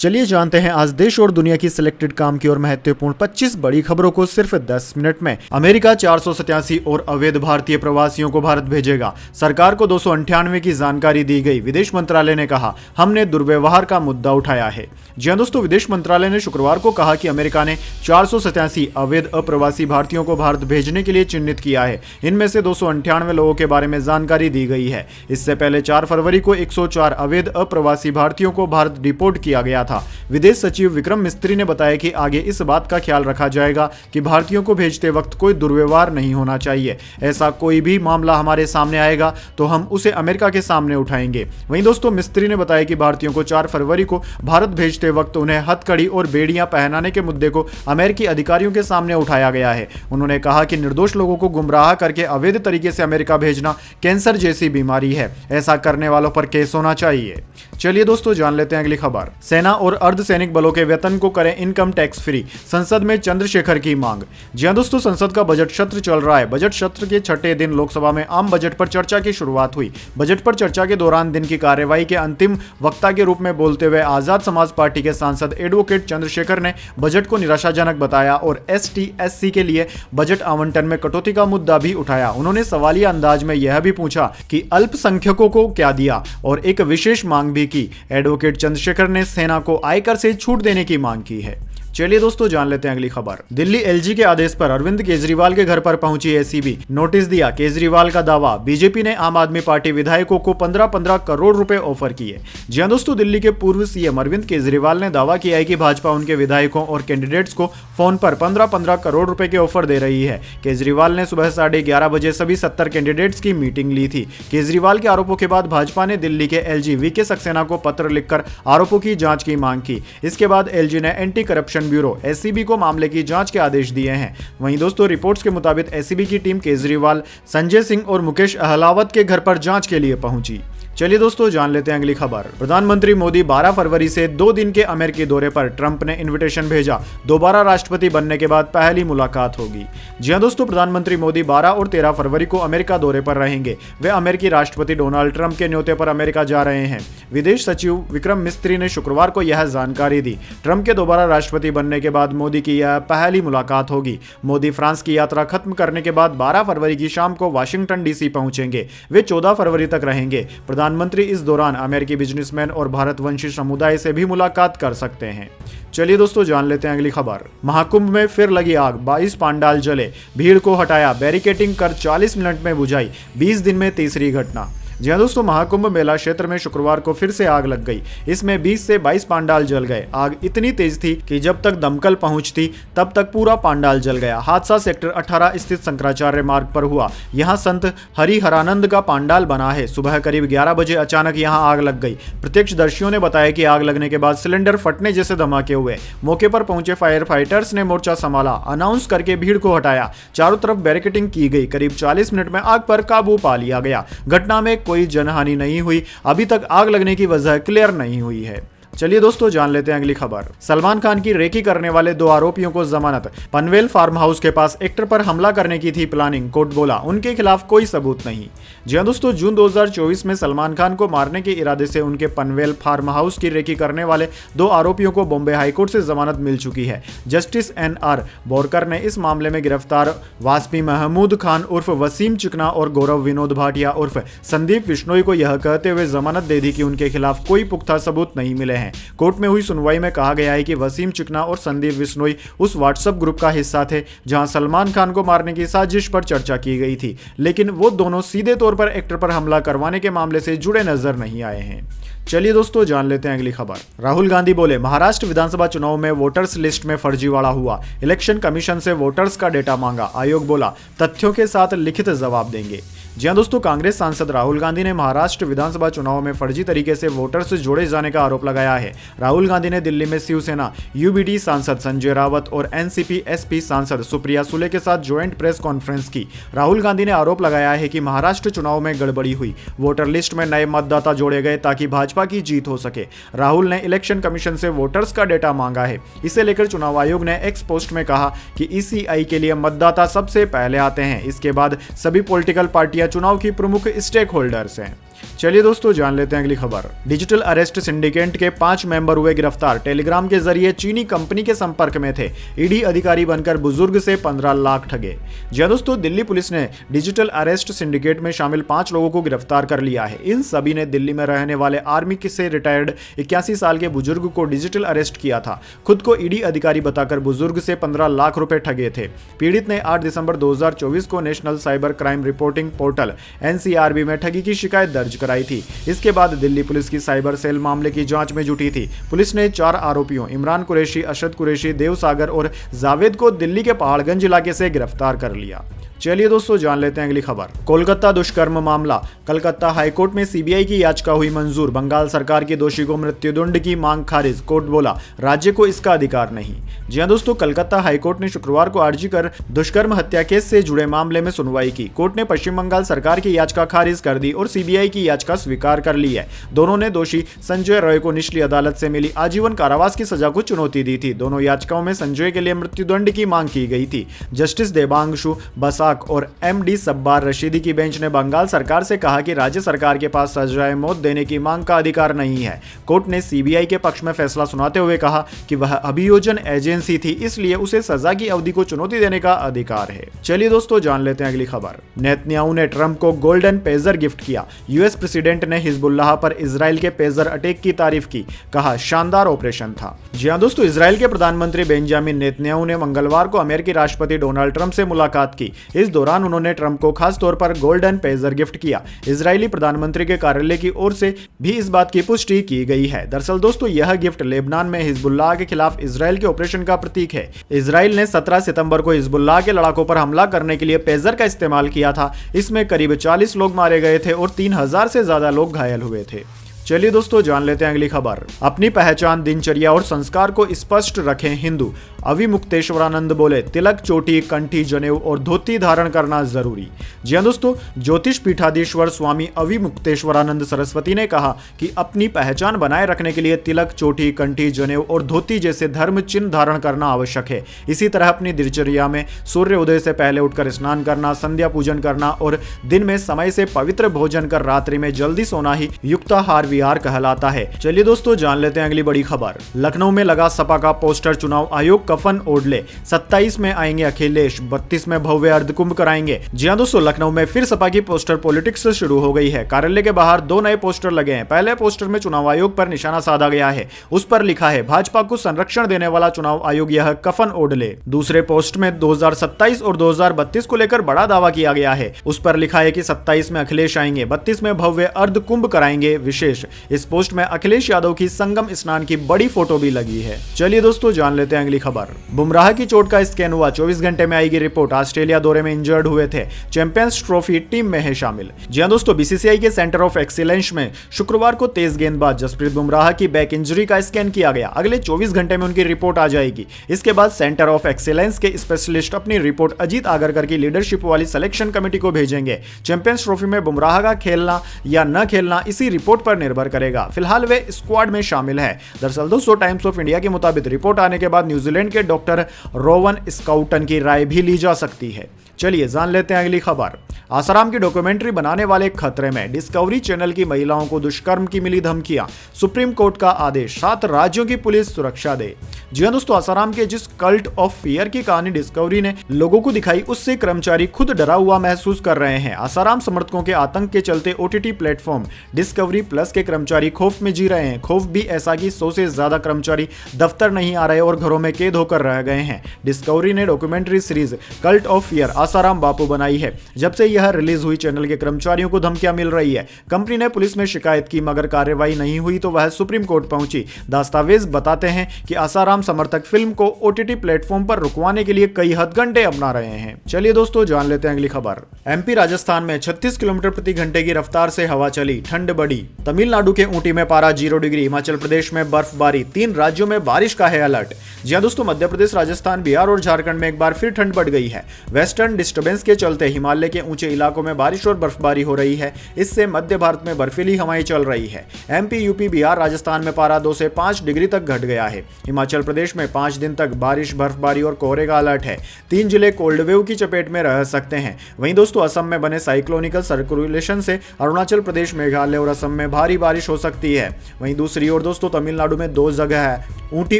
चलिए जानते हैं आज देश और दुनिया की सिलेक्टेड काम की और महत्वपूर्ण 25 बड़ी खबरों को सिर्फ 10 मिनट में। अमेरिका 487 और अवैध भारतीय प्रवासियों को भारत भेजेगा। सरकार को 298 की जानकारी दी गई। विदेश मंत्रालय ने कहा, हमने दुर्व्यवहार का मुद्दा उठाया है। जी हां दोस्तों, विदेश मंत्रालय ने शुक्रवार को कहा कि अमेरिका ने 487 अवैध अप्रवासी भारतीयों को भारत भेजने के लिए चिन्हित किया है। इनमें से 298 लोगों के बारे में जानकारी दी गई है। इससे पहले 4 फरवरी को 104 अवैध अप्रवासी भारतीयों को भारत डिपोर्ट किया गया था। विदेश सचिव विक्रम मिस्त्री ने बताया कि आगे इस बात का ख्याल रखा जाएगा कि भारतीयों को भेजते वक्त कोई दुर्व्यवहार नहीं होना चाहिए। ऐसा कोई भी मामला हमारे सामने आएगा तो हम उसे अमेरिका के सामने उठाएंगे। वहीं दोस्तों, मिस्त्री ने बताया कि भारतीयों को 4 फरवरी को भारत भेजते वक्त उन्हें हथकड़ी और बेड़ियां पहनाने के मुद्दे को अमेरिकी अधिकारियों के सामने उठाया गया है। उन्होंने कहा कि निर्दोष लोगों को गुमराह करके अवैध तरीके से अमेरिका भेजना कैंसर जैसी बीमारी है। ऐसा करने वालों पर केस होना चाहिए। चलिए दोस्तों, जान लेते हैं अगली खबर। सेना और अर्धसैनिक बलों के वेतन को करें इनकम टैक्स फ्री, संसद में चंद्रशेखर की मांग। जी हां दोस्तों, संसद का बजट सत्र चल रहा है। बजट सत्र के छठे दिन लोकसभा में आम बजट पर चर्चा की शुरुआत हुई। बजट पर चर्चा के दौरान दिन की कार्यवाही के अंतिम वक्ता के रूप में बोलते हुए आजाद समाज पार्टी के सांसद एडवोकेट चंद्रशेखर ने बजट को निराशाजनक बताया और ST/SC के लिए बजट आवंटन में कटौती का मुद्दा भी उठाया। उन्होंने सवालिया अंदाज में यह भी पूछा कि अल्पसंख्यकों को क्या दिया और एक विशेष मांग भी की। एडवोकेट चंद्रशेखर ने सेना को आयकर से छूट देने की मांग की है। चलिए दोस्तों, जान लेते हैं अगली खबर। दिल्ली LG के आदेश पर अरविंद केजरीवाल के घर पर पहुंची ACB, नोटिस दिया। केजरीवाल का दावा, बीजेपी ने आम आदमी पार्टी विधायकों को 15-15 करोड़ रुपए ऑफर किए। जी हां दोस्तों, दिल्ली के पूर्व CM अरविंद केजरीवाल ने दावा किया है कि भाजपा उनके विधायकों और कैंडिडेट्स को फोन पर 15-15 करोड़ रुपए के ऑफर दे रही है। केजरीवाल ने सुबह 11:30 बजे सभी 70 कैंडिडेट्स की मीटिंग ली थी। केजरीवाल के आरोपों के बाद भाजपा ने दिल्ली के LG VK सक्सेना को पत्र लिखकर आरोपों की जांच की मांग की। इसके बाद LG ने एंटी करप्शन ब्यूरो SCB को मामले की जांच के आदेश दिए हैं। वहीं दोस्तों, रिपोर्ट्स के मुताबिक SCB की टीम केजरीवाल, संजय सिंह और मुकेश अहलावत के घर पर जांच के लिए पहुंची। चलिए दोस्तों, जान लेते हैं अगली खबर। प्रधानमंत्री मोदी 12 फरवरी से 2 दिन के अमेरिकी दौरे पर। ट्रंप ने इनविटेशन भेजा। दोबारा राष्ट्रपति बनने के बाद पहली मुलाकात होगी। जी हां दोस्तों, प्रधानमंत्री मोदी 12 और 13 फरवरी को अमेरिका दौरे पर रहेंगे। वे अमेरिकी राष्ट्रपति डोनाल्ड ट्रंप के न्योते पर अमेरिका जा रहे हैं। विदेश सचिव विक्रम मिस्त्री ने शुक्रवार को यह जानकारी दी। ट्रंप के दोबारा राष्ट्रपति बनने के बाद मोदी की यह पहली मुलाकात होगी। मोदी फ्रांस की यात्रा खत्म करने के बाद 12 फरवरी की शाम को वाशिंगटन DC पहुंचेंगे। वे 14 फरवरी तक रहेंगे। प्रधानमंत्री इस दौरान अमेरिकी बिजनेसमैन और भारतवंशी समुदाय से भी मुलाकात कर सकते हैं। चलिए दोस्तों, जान लेते हैं अगली खबर। महाकुंभ में फिर लगी आग, 22 पांडाल जले, भीड़ को हटाया, बैरिकेडिंग कर 40 मिनट में बुझाई। 20 दिन में तीसरी घटना। जी हां दोस्तों, महाकुंभ मेला क्षेत्र में शुक्रवार को फिर से आग लग गई। इसमें 20 से 22 पांडाल जल गए। आग इतनी तेज थी कि जब तक दमकल पहुंचती तब तक पूरा पांडाल जल गया। हादसा सेक्टर 18 स्थित शंकराचार्य मार्ग पर हुआ। यहां संत हरिहरानंद का पांडाल बना है। सुबह करीब 11 बजे अचानक यहां आग लग गई। प्रत्यक्षदर्शियों ने बताया कि आग लगने के बाद सिलेंडर फटने जैसे धमाके हुए। मौके पर पहुंचे फायर फाइटर्स ने मोर्चा संभाला, अनाउंस करके भीड़ को हटाया। चारों तरफ बैरिकेडिंग की गई। करीब 40 मिनट में आग पर काबू पा लिया गया। घटना में कोई जनहानि नहीं हुई। अभी तक आग लगने की वजह क्लियर नहीं हुई है। चलिए दोस्तों, जान लेते हैं अगली खबर। सलमान खान की रेकी करने वाले 2 आरोपियों को जमानत। पनवेल फार्म हाउस के पास एक्टर पर हमला करने की थी प्लानिंग, कोर्ट बोला। उनके खिलाफ कोई सबूत नहीं। जी हां दोस्तों, जून 2024 में सलमान खान को मारने के इरादे से उनके पनवेल फार्म हाउस की रेकी करने वाले 2 आरोपियों को बॉम्बे हाईकोर्ट से जमानत मिल चुकी है। जस्टिस NR बोरकर ने इस मामले में गिरफ्तार वास्पी महमूद खान उर्फ वसीम चिकना और गौरव विनोद भाटिया उर्फ संदीप बिश्नोई को यह कहते हुए जमानत दे दी कि उनके खिलाफ कोई पुख्ता सबूत नहीं मिले हैं। कोर्ट में हुई सुनवाई में कहा गया है कि वसीम चिकना और संदीप बिश्नोई उस व्हाट्सएप ग्रुप का हिस्सा थे जहां सलमान खान को मारने की साजिश पर चर्चा की गई थी, लेकिन वो दोनों सीधे तौर पर एक्टर पर हमला करवाने के मामले से जुड़े नजर नहीं आए हैं। चलिए दोस्तों, जान लेते हैं अगली खबर। राहुल गांधी बोले, महाराष्ट्र विधानसभा चुनाव में वोटर्स लिस्ट में फर्जीवाड़ा हुआ। इलेक्शन कमीशन से वोटर्स का डेटा मांगा। आयोग बोला, तथ्यों के साथ लिखित जवाब देंगे। जी हां दोस्तों, कांग्रेस सांसद राहुल गांधी ने महाराष्ट्र विधानसभा चुनाव में फर्जी तरीके से वोटर्स से जोड़े जाने का आरोप लगाया है। राहुल गांधी ने दिल्ली में शिवसेना UBD सांसद संजय रावत और NCP SP सांसद सुप्रिया सुले के साथ ज्वाइंट प्रेस कॉन्फ्रेंस की। राहुल गांधी ने आरोप लगाया है कि महाराष्ट्र चुनाव में गड़बड़ी हुई। वोटर लिस्ट में नए मतदाता जोड़े गए ताकि भाजपा की जीत हो सके। राहुल ने इलेक्शन कमीशन से वोटर्स का डेटा मांगा है। इसे लेकर चुनाव आयोग ने एक्स पोस्ट में कहा कि ECI के लिए मतदाता सबसे पहले आते हैं, इसके बाद सभी पॉलिटिकल पार्टियां चुनाव की प्रमुख स्टेक होल्डर्स हैं। चलिए दोस्तों जान लेते हैं अगली खबर। डिजिटल अरेस्ट सिंडिकेट के 5 मेंबर हुए गिरफ्तार। टेलीग्राम के जरिए चीनी कंपनी के संपर्क में थे। ईडी अधिकारी बनकर बुजुर्ग से 15 लाख ठगे। जी दोस्तों, दिल्ली पुलिस ने डिजिटल अरेस्ट सिंडिकेट में शामिल 5 लोगों को गिरफ्तार कर लिया है। इन सभी ने दिल्ली में रहने वाले आर्मी से रिटायर्ड 81 साल के बुजुर्ग को डिजिटल अरेस्ट किया था। खुद को ईडी अधिकारी बताकर बुजुर्ग से 15 लाख रुपए ठगे थे। पीड़ित ने 8 दिसंबर 2024 को national cyber crime reporting portal NCRB में ठगी की शिकायत दर्ज कराई थी। इसके बाद दिल्ली पुलिस की साइबर सेल मामले की जांच में जुटी थी। पुलिस ने 4 आरोपियों इमरान कुरैशी, अशद कुरैशी, देव सागर और जावेद को दिल्ली के पहाड़गंज इलाके से गिरफ्तार कर लिया। चलिए दोस्तों जान लेते हैं अगली खबर। कोलकाता दुष्कर्म मामला। कलकत्ता हाईकोर्ट में CBI की याचिका हुई मंजूर। बंगाल सरकार की दोषी को मृत्युदंड की मांग खारिज। कोर्ट बोला राज्य को इसका अधिकार नहीं। जी हां दोस्तों, कलकत्ता हाईकोर्ट ने शुक्रवार को आरजीकर दुष्कर्म हत्या केस से जुड़े मामले में सुनवाई की। कोर्ट ने पश्चिम बंगाल सरकार की याचिका खारिज कर दी और CBI की याचिका स्वीकार कर ली है। दोनों ने दोषी संजय रॉय को निचली अदालत से मिली आजीवन कारावास की सजा को चुनौती दी थी। दोनों याचिकाओं में संजय के लिए मृत्युदंड की मांग की गई थी। जस्टिस देबांशु बसाक और MD सब्बार रशीदी की बेंच ने बंगाल सरकार से कहा कि राज्य सरकार के पास सजाए मौत देने की मांग का अधिकार नहीं है। कोर्ट ने CBI के पक्ष में फैसला सुनाते हुए कहा कि वह अभियोजन एजेंसी थी, इसलिए उसे सजा की अवधि को चुनौती देने का अधिकार है। चलिए दोस्तों जान लेते हैं अगली खबर। नेतन्याहू ने ट्रंप को गोल्डन पेजर गिफ्ट किया। US प्रेसिडेंट ने हिजबुल्लाह पर इजराइल के पेजर अटैक की तारीफ की। कहा शानदार ऑपरेशन था। जी हां दोस्तों, इजराइल के प्रधानमंत्री बेंजामिन नेतन्याहू ने मंगलवार को अमेरिकी राष्ट्रपति डोनाल्ड ट्रंप से मुलाकात की। इस दौरान उन्होंने ट्रंप को खास तौर पर गोल्डन पेजर गिफ्ट किया। इजरायली प्रधानमंत्री के कार्यालय की ओर से भी इस बात की पुष्टि की गई है। दरअसल दोस्तों, यह गिफ्ट लेबनान में हिजबुल्लाह के खिलाफ इजराइल के ऑपरेशन का प्रतीक है। इजराइल ने 17 सितंबर को हिजबुल्लाह के लड़ाकों पर हमला करने के लिए पेजर का इस्तेमाल किया था। इसमें करीब 40 लोग मारे गए थे और 3000 से ज्यादा लोग घायल हुए थे। चलिए दोस्तों जान लेते हैं अगली खबर। अपनी पहचान, दिनचर्या और संस्कार को स्पष्ट रखें हिंदू। अविमुक्तेश्वरानंद बोले तिलक, चोटी, कंठी, जनेऊ और धोती धारण करना जरूरी। जी हां दोस्तों, ज्योतिष पीठाधीश्वर स्वामी अविमुक्तेश्वरानंद सरस्वती ने कहा कि अपनी पहचान बनाए रखने के लिए तिलक, चोटी, कंठी, जनेऊ और धोती जैसे धर्म चिन्ह धारण करना आवश्यक है। इसी तरह अपनी दिनचर्या में सूर्य उदय से पहले उठकर स्नान करना, संध्या पूजन करना और दिन में समय से पवित्र भोजन कर रात्रि में जल्दी सोना ही युक्ताहार विहार कहलाता है। चलिए दोस्तों जान लेते हैं अगली बड़ी खबर। लखनऊ में लगा सपा का पोस्टर, चुनाव आयोग कफन ओढ़ ले। 27 में आएंगे अखिलेश, 32 में भव्य अर्धकुंभ कराएंगे। जी हां दोस्तों, लखनऊ में फिर सपा की पोस्टर पॉलिटिक्स शुरू हो गई है। कार्यालय के बाहर 2 नए पोस्टर लगे हैं। पहले पोस्टर में चुनाव आयोग पर निशाना साधा गया है। उस पर लिखा है भाजपा को संरक्षण देने वाला चुनाव आयोग यह कफन ओढ़ ले। दूसरे पोस्ट में 2027 और 2032 को लेकर बड़ा दावा किया गया है। उस पर लिखा है कि 27 में अखिलेश आएंगे, 32 में भव्य अर्धकुंभ कराएंगे विशेष। इस पोस्ट में अखिलेश यादव की संगम स्नान की बड़ी फोटो भी लगी है। चलिए दोस्तों जान लेते हैं अगली खबर। बुमराह की चोट का स्कैन हुआ, 24 घंटे में आएगी रिपोर्ट। ऑस्ट्रेलिया दौरे में इंजर्ड हुए थे। चैंपियंस ट्रॉफी टीम में है शामिल। जी हां दोस्तों, BCCI के सेंटर ऑफ एक्सीलेंस में शुक्रवार को तेज गेंदबाज जसप्रीत बुमराह की बैक इंजरी का स्कैन किया गया। अगले 24 घंटे में उनकी रिपोर्ट आ जाएगी। इसके बाद सेंटर ऑफ एक्सीलेंस के स्पेशलिस्ट अपनी रिपोर्ट अजीत आगरकर की लीडरशिप वाली सिलेक्शन कमेटी को भेजेंगे। चैंपियंस ट्रॉफी में बुमराह का खेलना या न खेलना इसी रिपोर्ट पर निर्भर करेगा। फिलहाल वे स्क्वाड में शामिल है। दरअसल दोस्तों, टाइम्स ऑफ इंडिया के मुताबिक रिपोर्ट आने के बाद न्यूजीलैंड के डॉक्टर रोवन स्काउटन की राय भी ली जा सकती है। चलिए जान लेते हैं अगली खबर। आसाराम की डॉक्यूमेंट्री बनाने वाले खतरे में, डिस्कवरी चैनल की महिलाओं को दुष्कर्म की मिली धमकियां। सुप्रीम कोर्ट का आदेश, 7 राज्यों की पुलिस सुरक्षा दे। जी हां दोस्तों, आसाराम के जिस कल्ट ऑफ फियर की कहानी डिस्कवरी ने लोगों को दिखाई, उससे कर्मचारी खुद डरा हुआ महसूस कर रहे हैं। आसाराम समर्थकों के आतंक के चलते OTT प्लेटफॉर्म डिस्कवरी प्लस के कर्मचारी खौफ में जी रहे हैं। खौफ भी ऐसा कि 100 से ज्यादा कर्मचारी दफ्तर नहीं आ रहे और घरों में कैद होकर रह गए हैं। डिस्कवरी ने documentary series Cult of Fear Asaram Bapu बनाई है। जब से यह रिलीज हुई, चैनल के कर्मचारियों को धमकियां मिल रही है। कंपनी ने पुलिस में शिकायत की, मगर कार्रवाई नहीं हुई तो वह सुप्रीम कोर्ट पहुंची। दस्तावेज बताते हैं कि आसाराम समर्थक फिल्म को OTT प्लेटफॉर्म पर रुकवाने के लिए कई हथकंडे अपना रहे हैं। चलिए दोस्तों जान लेते हैं अगली खबर। MP राजस्थान में 36 किलोमीटर प्रति घंटे की रफ्तार से हवा चली, ठंड बढ़ी। तमिलनाडु के ऊटी में पारा 0 डिग्री। हिमाचल प्रदेश में बर्फबारी। 3 राज्यों में बारिश का है अलर्ट। जी हां दोस्तों, मध्य प्रदेश, राजस्थान, बिहार और झारखंड में एक बार फिर ठंड बढ़ गई है। वेस्टर्न वेस्टर्न डिस्टर्बेंस के चलते हिमालय के ऊंचे इलाकों में बारिश और बर्फबारी हो रही है। इससे मध्य भारत में बर्फीली हवाएं चल रही है। एमपी, यूपी, बिहार, राजस्थान में पारा 2 से 5 डिग्री तक घट गया है। हिमाचल प्रदेश में 5 दिन तक बारिश, बर्फबारी और कोहरे का अलर्ट है। 3 जिले कोल्ड वेव की चपेट में रह सकते हैं। वहीं दोस्तों असम में बने साइक्लोनिकल सर्कुलेशन से अरुणाचल प्रदेश, मेघालय और असम में भारी बारिश हो सकती है। वहीं दूसरी ओर दोस्तों तमिलनाडु में 2 जगह है, ऊटी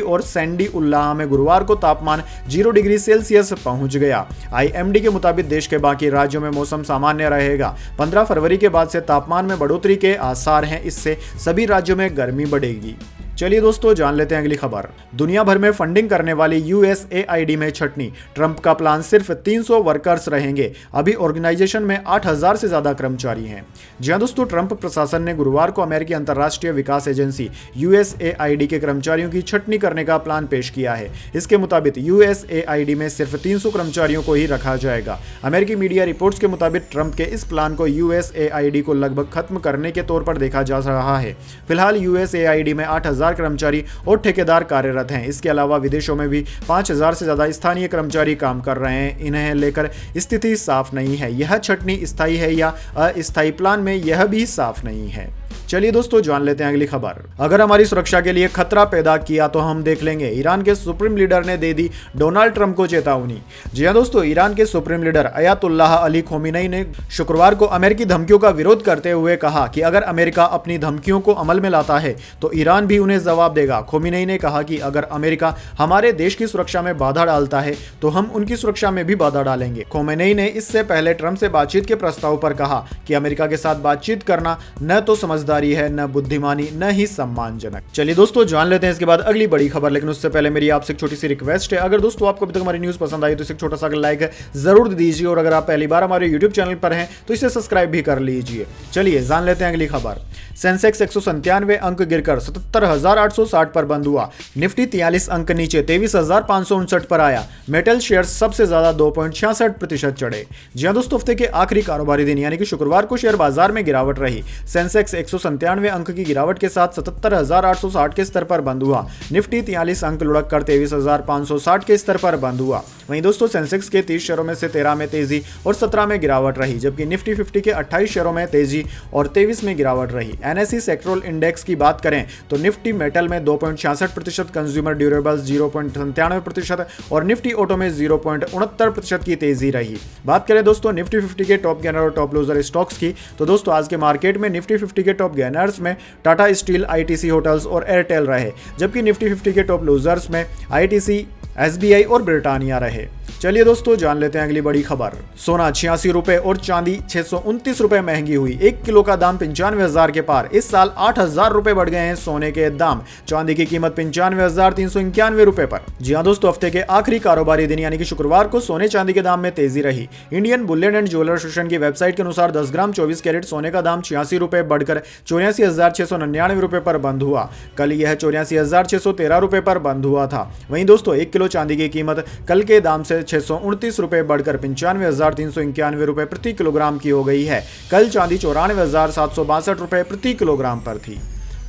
और सैंडी उल्लाह में गुरुवार को तापमान 0 डिग्री सेल्सियस पहुंच गया। आईएमडी के मुताबिक देश के बाकी राज्यों में मौसम सामान्य रहेगा। 15 फरवरी के बाद से तापमान में बढ़ोतरी के आसार हैं। इससे सभी राज्यों में गर्मी बढ़ेगी। चलिए दोस्तों जान लेते हैं अगली खबर। दुनिया भर में फंडिंग करने वाली यूएसएआईडी में छटनी। ट्रंप का प्लान सिर्फ 300 वर्कर्स रहेंगे। अभी ऑर्गेनाइजेशन में 8000 से ज्यादा कर्मचारी हैं। जी हां दोस्तों, ट्रंप प्रशासन ने गुरुवार को अमेरिकी अंतर्राष्ट्रीय विकास एजेंसी यूएसएआईडी के कर्मचारियों की छटनी करने का प्लान पेश किया है। इसके मुताबिक यूएसएआईडी में सिर्फ 300 कर्मचारियों को ही रखा जाएगा। अमेरिकी मीडिया रिपोर्ट्स के मुताबिक ट्रंप के इस प्लान को यूएसएआईडी को लगभग खत्म करने के तौर पर देखा जा रहा है। फिलहाल यूएसएआईडी में 8000 कर्मचारी और ठेकेदार कार्यरत हैं। इसके अलावा विदेशों में भी 5000 से ज्यादा स्थानीय कर्मचारी काम कर रहे हैं। इन्हें लेकर स्थिति साफ नहीं है। यह छटनी स्थायी है या अस्थायी प्लान में, यह भी साफ नहीं है। चलिए दोस्तों जान लेते हैं अगली खबर। अगर हमारी सुरक्षा के लिए खतरा पैदा किया तो हम देख लेंगे। ईरान के सुप्रीम लीडर ने दे दी डोनाल्ड ट्रंप को चेतावनी। जी हां दोस्तों, ईरान के supreme leader Ayatollah Ali Khomeini ने शुक्रवार को अमेरिकी धमकियों का विरोध करते हुए कहा कि अगर अमेरिका अपनी धमकियों को अमल में लाता है तो ईरान भी उन्हें जवाब देगा। खोमेनी ने कहा कि अगर अमेरिका हमारे देश की सुरक्षा में बाधा डालता है तो हम उनकी सुरक्षा में भी बाधा डालेंगे। खोमेनी ने इससे पहले ट्रंप से बातचीत के प्रस्ताव पर कहा कि अमेरिका के साथ बातचीत करना न तो समझदारी है, न बुद्धिमानी, न ही सम्मानजनक। चलिए दोस्तों जान लेते हैं इसके बाद अगली बड़ी खबर। लेकिन उससे पहले मेरी आपसे एक छोटी सी रिक्वेस्ट है, अगर दोस्तों आपको अभी तक हमारी न्यूज पसंद आई तो इसे छोटा सा लाइक जरूर दीजिए, और अगर आप पहली बार हमारे यूट्यूब चैनल पर हैं तो इसे सब्सक्राइब भी कर लीजिए। चलिए जान लेते हैं अगली खबर। सेंसेक्स 197 अंक गिरकर 77,860 पर बंद हुआ। निफ्टी 43 अंक नीचे 23,559 पर आया। मेटल शेयर सबसे ज्यादा 2.66% चढ़े। जी हां दोस्तों, हफ्ते के आखिरी कारोबारी दिन यानी कि शुक्रवार को शेयर बाजार में गिरावट रही। सेंसेक्स 197 अंक की गिरावट के साथ 77,860 के स्तर पर बंद हुआ। निफ्टी 43 अंक लुढ़क कर 23,560 के स्तर पर बंद हुआ। वहीं दोस्तों सेंसेक्स के 30 शेयरों में से 13 में तेजी और 17 में गिरावट रही, जबकि निफ्टी 50 के 28 शेयरों में तेजी और 23 में गिरावट रही। एनएसई सेक्टोरल इंडेक्स की बात करें तो निफ्टी मेटल में 2.66%, कंज्यूमर ड्यूरेबल्स 0.97% और निफ्टी ऑटो में 0.69% की तेजी रही। बात करें दोस्तों निफ्टी 50 के टॉप गेनर और टॉप लूजर स्टॉक्स की, तो दोस्तों आज के मार्केट में निफ्टी 50 के टॉप गेनर्स में टाटा स्टील, आईटीसी होटल्स और एयरटेल रहे, जबकि निफ्टी 50 के टॉप लूजर्स में आईटीसी, एसबीआई और ब्रिटानिया रहे। चलिए दोस्तों जान लेते हैं अगली बड़ी खबर। सोना 86 रुपए और चांदी 629 रुपए महंगी हुई। 1 किलो का दाम 95,000 के पार। इस साल 8,000 रुपए बढ़ गए हैं सोने के दाम। चांदी की कीमत 95,391 रुपए पर। जी हां दोस्तों, हफ्ते के आखिरी कारोबारी दिन यानी कि शुक्रवार को सोने चांदी के दाम में तेजी रही। Indian Boolean and jeweller association की वेबसाइट के अनुसार 10 ग्राम 24 कैरेट सोने का दाम 86 रुपए बढ़कर 84,699 रुपए पर बंद हुआ। कल यह 84,613 रुपए पर बंद हुआ था। वहीं दोस्तों 1 किलो चांदी की कीमत कल के दाम से 629 रुपए बढ़कर 95,391 रुपए प्रति किलोग्राम की हो गई है। कल चांदी 94,762 रुपए प्रति किलोग्राम पर थी।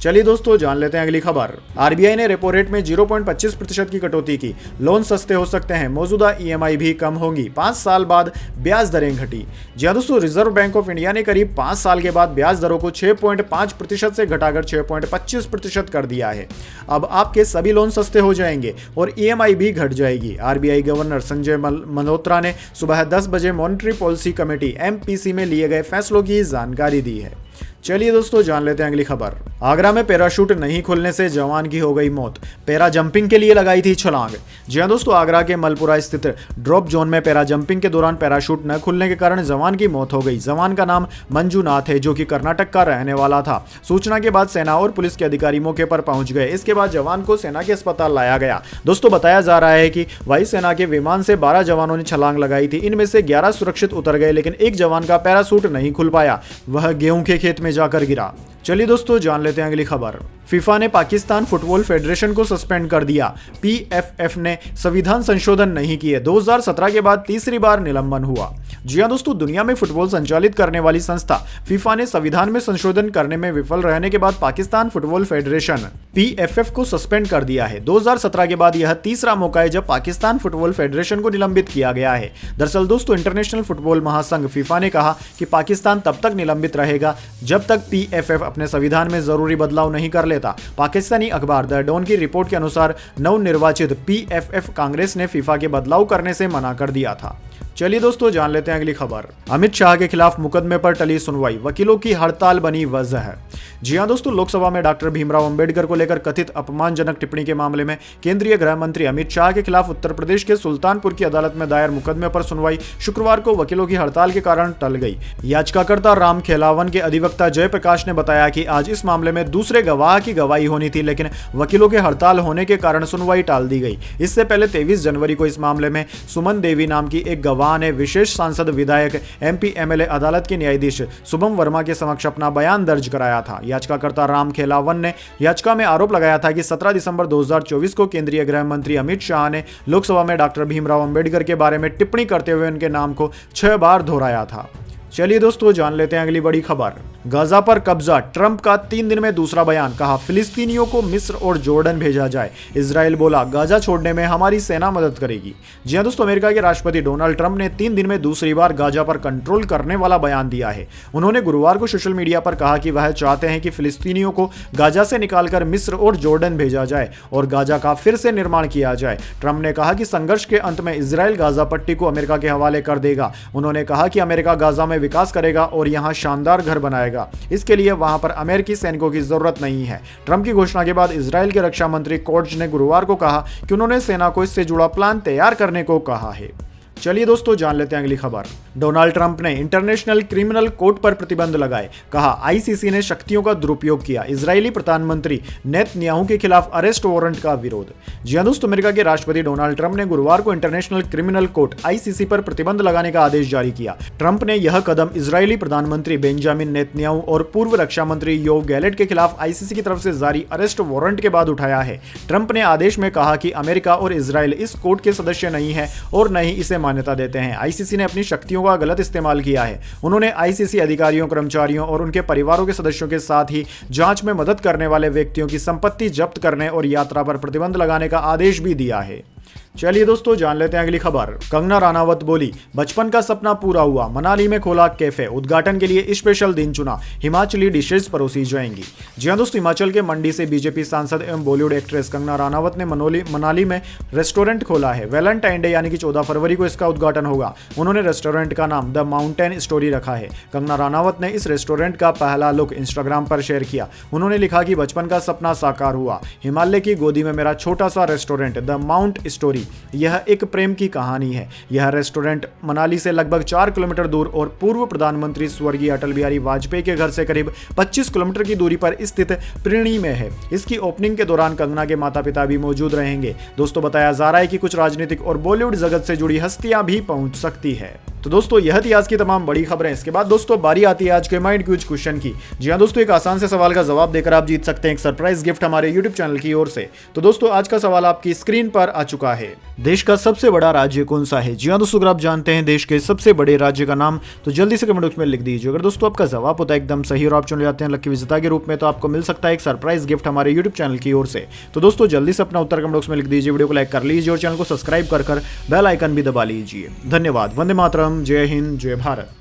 चलिए दोस्तों जान लेते हैं अगली खबर। आरबीआई ने रेपो रेट में 0.25% की कटौती की। लोन सस्ते हो सकते हैं, मौजूदा ईएमआई भी कम होंगी। 5 साल बाद ब्याज दरें घटी। जी हां दोस्तों, रिजर्व बैंक ऑफ इंडिया ने करीब 5 साल के बाद ब्याज दरों को 6.5% से घटाकर 6.25% कर दिया है। अब आपके सभी लोन सस्ते हो जाएंगे और ईएमआई भी घट जाएगी। आरबीआई गवर्नर संजय मल्होत्रा ने सुबह 10 बजे मॉनेटरी पॉलिसी कमेटी एमपीसी में लिए गए फैसलों की जानकारी दी है। चलिए दोस्तों जान लेते हैं अगली खबर। आगरा में पैराशूट नहीं खुलने से जवान की हो गई मौत। पैरा जंपिंग के लिए लगाई थी छलांग। जी हां दोस्तों, आगरा के मलपुरा स्थित ड्रॉप जोन में पैरा जंपिंग के दौरान पैराशूट न खुलने के कारण जवान की मौत हो गई। जवान का नाम मंजूनाथ है, जो कि कर्नाटक का रहने वाला था। सूचना के बाद सेना और पुलिस के अधिकारी मौके पर पहुंच गए। इसके बाद जवान को सेना के अस्पताल लाया गया। दोस्तों बताया जा रहा है कि वायुसेना के विमान से 12 जवानों ने छलांग लगाई थी। इनमें से 11 सुरक्षित उतर गए, लेकिन एक जवान का पैराशूट नहीं खुल पाया। वह गेहूं के खेत में जाकर गिरा। चलिए दोस्तों जान लेते हैं अगली खबर। फीफा ने पाकिस्तान फुटबॉल फेडरेशन को सस्पेंड कर दिया। पीएफएफ ने संविधान संशोधन नहीं किए। 2017 के बाद तीसरी बार निलंबन हुआ। जी हां दोस्तों, दुनिया में फुटबॉल संचालित करने वाली संस्था फीफा ने संविधान में संशोधन करने में विफल रहने के बाद पाकिस्तान फुटबॉल फेडरेशन पीएफएफ को सस्पेंड कर दिया है। 2017 के बाद यह तीसरा मौका है जब पाकिस्तान फुटबॉल फेडरेशन को निलंबित किया गया है। दरअसल दोस्तों, इंटरनेशनल फुटबॉल महासंघ फीफा ने कहा कि पाकिस्तान तब तक निलंबित रहेगा जब तक पीएफएफ अपने संविधान में जरूरी बदलाव नहीं कर लेता। पाकिस्तानी अखबार द डॉन की रिपोर्ट के अनुसार नवनिर्वाचित पीएफएफ कांग्रेस ने फीफा के बदलाव करने से मना कर दिया था। चलिए दोस्तों जान लेते हैं अगली खबर। अमित शाह के खिलाफ मुकदमे पर टली सुनवाई, वकीलों की हड़ताल बनी वजह। जी हां दोस्तों, लोकसभा में डॉक्टर भीमराव अंबेडकर को लेकर कथित अपमानजनक टिप्पणी के मामले में केंद्रीय गृह मंत्री अमित शाह के खिलाफ उत्तर प्रदेश के सुल्तानपुर की अदालत में दायर मुकदमे पर सुनवाई शुक्रवार को वकीलों की हड़ताल के कारण टल गई। याचिकाकर्ता राम खेलावन के अधिवक्ता जयप्रकाश ने बताया कि आज इस मामले में दूसरे गवाह की गवाही होनी थी, लेकिन वकीलों के हड़ताल होने के कारण सुनवाई टाल दी गई। इससे पहले 23 जनवरी को इस मामले में सुमन देवी नाम की एक गवाह ने विशेष सांसद, विधायक, एमपी, एमएलए अदालत के न्यायाधीश शुभम वर्मा के समक्ष अपना बयान दर्ज कराया था। याचिकाकर्ता राम खेलावन ने याचिका में आरोप लगाया था कि 17 दिसंबर 2024 को केंद्रीय गृह मंत्री अमित शाह ने लोकसभा में डॉक्टर भीमराव अंबेडकर के बारे में टिप्पणी करते हुए उनके नाम को 6 बार दोहराया था। चलिए दोस्तों जान लेते हैं अगली बड़ी खबर। गाजा पर कब्जा, ट्रंप का 3 दिन में दूसरा बयान, कहा फिलिस्तीनियों को मिस्र और जॉर्डन भेजा जाए। इजराइल बोला गाजा छोड़ने में हमारी सेना मदद करेगी। जी हां दोस्तों, अमेरिका के राष्ट्रपति डोनाल्ड ट्रंप ने 3 दिन में दूसरी बार गाजा पर कंट्रोल करने वाला बयान दिया है। उन्होंने गुरुवार को सोशल मीडिया पर कहा कि वह चाहते हैं कि फिलिस्तीनियों को गाजा से निकालकर मिस्र और जॉर्डन भेजा जाए और गाजा का फिर से निर्माण किया जाए। ट्रंप ने कहा कि संघर्ष के अंत में इजराइल गाजा पट्टी को अमेरिका के हवाले कर देगा। उन्होंने कहा कि अमेरिका गाजा में विकास करेगा और यहां शानदार घर बनाएगा। इसके लिए वहां पर अमेरिकी सैनिकों की जरूरत नहीं है। ट्रंप की घोषणा के बाद इजराइल के रक्षा मंत्री कोट्ज ने गुरुवार को कहा कि उन्होंने सेना को इससे जुड़ा प्लान तैयार करने को कहा है। चलिए दोस्तों जान लेते हैं अगली खबर। डोनाल्ड ट्रंप ने इंटरनेशनल क्रिमिनल कोर्ट पर प्रतिबंध लगाए, कहा आईसीसी ने शक्तियों का दुरुपयोग किया। इजरायली प्रधानमंत्री नेतन्याहू के खिलाफ अरेस्ट वारंट का विरोध। जी हां दोस्तों, अमेरिका के राष्ट्रपति डोनाल्ड ट्रंप ने गुरुवार को इंटरनेशनल क्रिमिनल कोर्ट आईसीसी पर प्रतिबंध लगाने का आदेश जारी किया। ट्रंप ने यह कदम इजरायली प्रधानमंत्री बेंजामिन नेतन्याहू और पूर्व रक्षा मंत्री योव गैलेट के खिलाफ आईसीसी की तरफ से जारी अरेस्ट वारंट के बाद उठाया है। ट्रंप ने आदेश में कहा कि अमेरिका और इजरायल इस कोर्ट के सदस्य नहीं है और न ही इसे मान्यता देते हैं। आईसीसी ने अपनी शक्तियों का गलत इस्तेमाल किया है। उन्होंने आईसीसी अधिकारियों, कर्मचारियों और उनके परिवारों के सदस्यों के साथ ही जांच में मदद करने वाले व्यक्तियों की संपत्ति जब्त करने और यात्रा पर प्रतिबंध लगाने का आदेश भी दिया है। चलिए दोस्तों जान लेते हैं अगली खबर। कंगना रानावत बोली बचपन का सपना पूरा हुआ, मनाली में खोला कैफे, उद्घाटन के लिए स्पेशल दिन चुना, हिमाचली डिशेज परोसी जाएंगी। जी हां दोस्तों, हिमाचल के मंडी से बीजेपी सांसद एवं बॉलीवुड एक्ट्रेस कंगना रानावत ने मनाली में रेस्टोरेंट खोला है। वैलेंटाइन डे यानी कि 14 फरवरी को इसका उद्घाटन होगा। उन्होंने रेस्टोरेंट का नाम द माउंटेन स्टोरी रखा है। कंगना रानावत ने इस रेस्टोरेंट का पहला लुक इंस्टाग्राम पर शेयर किया। उन्होंने लिखा कि बचपन का सपना साकार हुआ, हिमालय की गोदी में मेरा छोटा सा रेस्टोरेंट द माउंट स्टोरी। यह एक प्रेम की कहानी है। यह रेस्टोरेंट मनाली से लगभग 4 किलोमीटर दूर और पूर्व प्रधानमंत्री स्वर्गीय अटल बिहारी वाजपेयी के घर से करीब 25 किलोमीटर की दूरी पर स्थित प्रीणी में है। इसकी ओपनिंग के दौरान कंगना के माता पिता भी मौजूद रहेंगे। दोस्तों, बताया जा रहा है कि कुछ राजनीतिक और बॉलीवुड जगत से जुड़ी हस्तियां भी पहुंच सकती है। तो दोस्तों, यह थी आज की तमाम बड़ी खबरें। इसके बाद दोस्तों बारी आती है आज के माइंड क्यूज क्वेश्चन की। जी हां दोस्तों, एक आसान से सवाल का जवाब देकर आप जीत सकते हैं एक सरप्राइज गिफ्ट हमारे यूट्यूब चैनल की ओर से। तो दोस्तों, आज का सवाल आपकी स्क्रीन पर आ चुका है। देश का सबसे बड़ा राज्य कौन सा है? जी हां दोस्तों, अगर आप जानते हैं देश के सबसे बड़े राज्य का नाम तो जल्दी से कमेंट बॉक्स में लिख दीजिए। अगर दोस्तों आपका जवाब होता है एकदम सही और आप चुन जाते हैं लकी विजेता के रूप में, तो आपको मिल सकता है एक सरप्राइज गिफ्ट हमारे यूट्यूब चैनल की ओर से। तो दोस्तों जल्दी से अपना उत्तर कमेंट बॉक्स में लिख दीजिए, वीडियो को लाइक कर लीजिए और चैनल को सब्सक्राइब कर बेल आइकन भी दबा लीजिए। धन्यवाद। वंदे मातरम। जय हिंद, जय भारत।